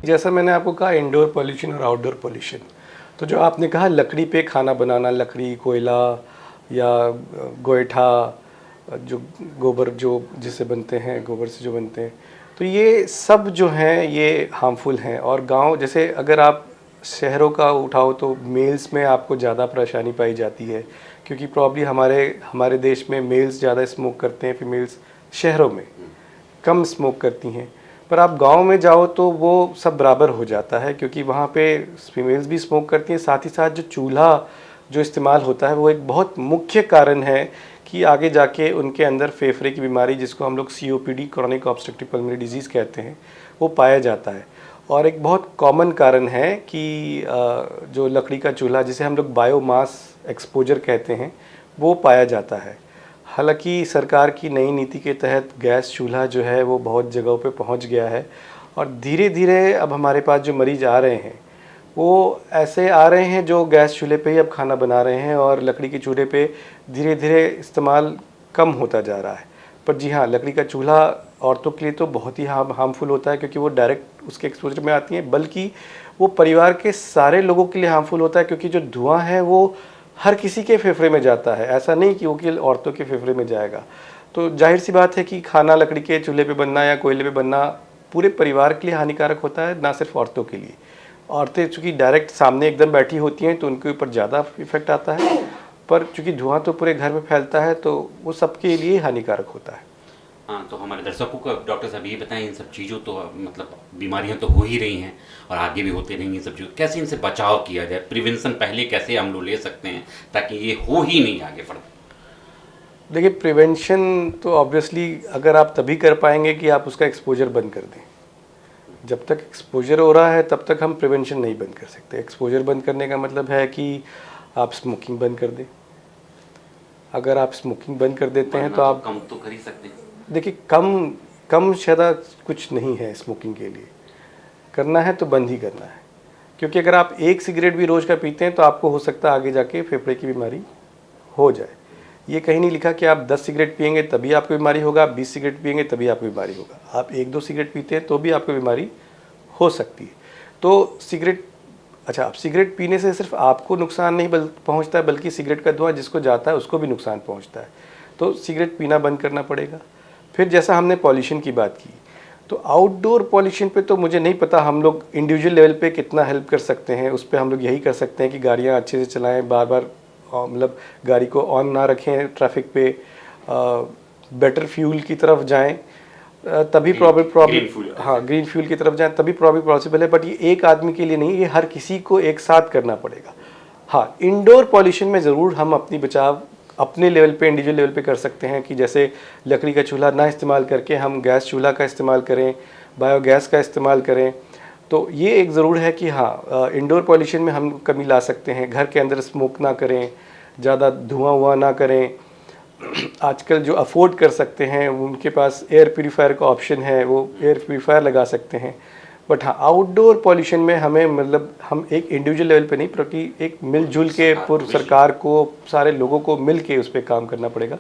जैसा मैंने आपको कहा इंडोर पॉल्यूशन और आउटडोर पॉल्यूशन, तो जो आपने कहा लकड़ी पे खाना बनाना, लकड़ी, कोयला या गोईठा, जो गोबर जो जिससे बनते हैं, गोबर से जो बनते हैं, तो ये सब जो हैं ये हार्मफुल हैं। और गांव जैसे अगर आप शहरों का उठाओ तो मेल्स में आपको ज़्यादा परेशानी पाई जाती है, क्योंकि प्रॉब्ली हमारे देश में मेल्स ज़्यादा स्मोक करते हैं, फीमेल्स शहरों में कम स्मोक करती हैं। पर आप गांव में जाओ तो वो सब बराबर हो जाता है, क्योंकि वहाँ पे फीमेल्स भी स्मोक करती हैं, साथ ही साथ जो चूल्हा जो इस्तेमाल होता है वो एक बहुत मुख्य कारण है कि आगे जाके उनके अंदर फेफड़े की बीमारी, जिसको हम लोग COPD, chronic obstructive pulmonary disease कहते हैं, वो पाया जाता है। और एक बहुत कॉमन कारण है कि जो लकड़ी का चूल्हा, जिसे हम लोग बायोमास एक्सपोजर कहते हैं, वो पाया जाता है। हालांकि सरकार की नई नीति के तहत गैस चूल्हा जो है वो बहुत जगहों पे पहुंच गया है, और धीरे धीरे अब हमारे पास जो मरीज़ आ रहे हैं वो ऐसे आ रहे हैं जो गैस चूल्हे पे ही अब खाना बना रहे हैं, और लकड़ी के चूल्हे पे धीरे धीरे इस्तेमाल कम होता जा रहा है। पर जी हाँ, लकड़ी का चूल्हा औरतों के लिए तो बहुत ही हार्मफुल होता है, क्योंकि वो डायरेक्ट उसके एक्सपोजर में आती हैं, बल्कि वो परिवार के सारे लोगों के लिए हार्मफुल होता है, क्योंकि जो धुआं है वो हर किसी के फेफड़े में जाता है, ऐसा नहीं कि वो केवल औरतों के फेफड़े में जाएगा। तो जाहिर सी बात है कि खाना लकड़ी के चूल्हे पे बनना या कोयले पे बनना पूरे परिवार के लिए हानिकारक होता है, ना सिर्फ औरतों के लिए। औरतें चूँकि डायरेक्ट सामने एकदम बैठी होती हैं तो उनके ऊपर ज़्यादा इफेक्ट आता है, पर चूँकि धुआं तो पूरे घर में फैलता है तो वो सबके लिए हानिकारक होता है। हाँ, तो हमारे दर्शकों को डॉक्टर साहब ये बताएं, इन सब चीज़ों तो मतलब बीमारियां तो हो ही रही हैं और आगे भी होती रहेंगी, इन सब चीज़ों कैसे इनसे बचाव किया जाए, प्रिवेंशन पहले कैसे हम लोग ले सकते हैं ताकि ये हो ही नहीं आगे बढ़। देखिए, प्रिवेंशन तो ऑब्वियसली अगर आप तभी कर पाएंगे कि आप उसका एक्सपोजर बंद कर दें। जब तक एक्सपोजर हो रहा है तब तक हम प्रिवेंशन नहीं बंद कर सकते। एक्सपोजर बंद करने का मतलब है कि आप स्मोकिंग बंद कर दें। अगर आप स्मोकिंग बंद कर देते हैं तो आप कम तो कर ही सकते हैं। देखिए, कम शायद कुछ नहीं है स्मोकिंग के लिए, करना है तो बंद ही करना है। क्योंकि अगर आप एक सिगरेट भी रोज़ का पीते हैं तो आपको हो सकता है आगे जाके फेफड़े की बीमारी हो जाए। ये कहीं नहीं लिखा कि आप 10 सिगरेट पिएंगे तभी आपको बीमारी होगा, आप 20 सिगरेट पिएंगे तभी आपको बीमारी होगा। आप 1-2 सिगरेट पीते हैं तो भी आपको बीमारी हो सकती है। तो आप सिगरेट पीने से सिर्फ आपको नुकसान नहीं पहुंचता है, बल्कि सिगरेट का धुआं जिसको जाता है उसको भी नुकसान पहुंचता है। तो सिगरेट पीना बंद करना पड़ेगा। फिर जैसा हमने पॉल्यूशन की बात की, तो आउटडोर पॉल्यूशन पे तो मुझे नहीं पता हम लोग इंडिविजुअल लेवल पे कितना हेल्प कर सकते हैं। उस पर हम लोग यही कर सकते हैं कि गाड़ियाँ अच्छे से चलाएं, बार बार मतलब गाड़ी को ऑन ना रखें ट्रैफिक पे, बेटर फ्यूल की तरफ जाएं, तभी ग्रीन फ्यूल की तरफ जाएं तभी प्रॉब्लम पॉसिबल है। बट ये एक आदमी के लिए नहीं, ये हर किसी को एक साथ करना पड़ेगा। हाँ, इंडोर पॉल्यूशन में ज़रूर हम अपनी बचाव अपने लेवल पे, इंडिविजुअल लेवल पे कर सकते हैं कि जैसे लकड़ी का चूल्हा ना इस्तेमाल करके हम गैस चूल्हा का इस्तेमाल करें, बायोगैस का इस्तेमाल करें। तो ये एक ज़रूर है कि हाँ, इंडोर पॉल्यूशन में हम कमी ला सकते हैं। घर के अंदर स्मोक ना करें, ज़्यादा धुआं ना करें। आजकल जो अफोर्ड कर सकते हैं उनके पास एयर प्यूरीफायर का ऑप्शन है, वो एयर प्यूरीफायर लगा सकते हैं। बट हाँ, आउटडोर पॉल्यूशन में हमें मतलब हम एक इंडिविजुअल लेवल पे नहीं, बल्कि एक मिलजुल के पूर्व सरकार को, सारे लोगों को मिल के उस पर काम करना पड़ेगा।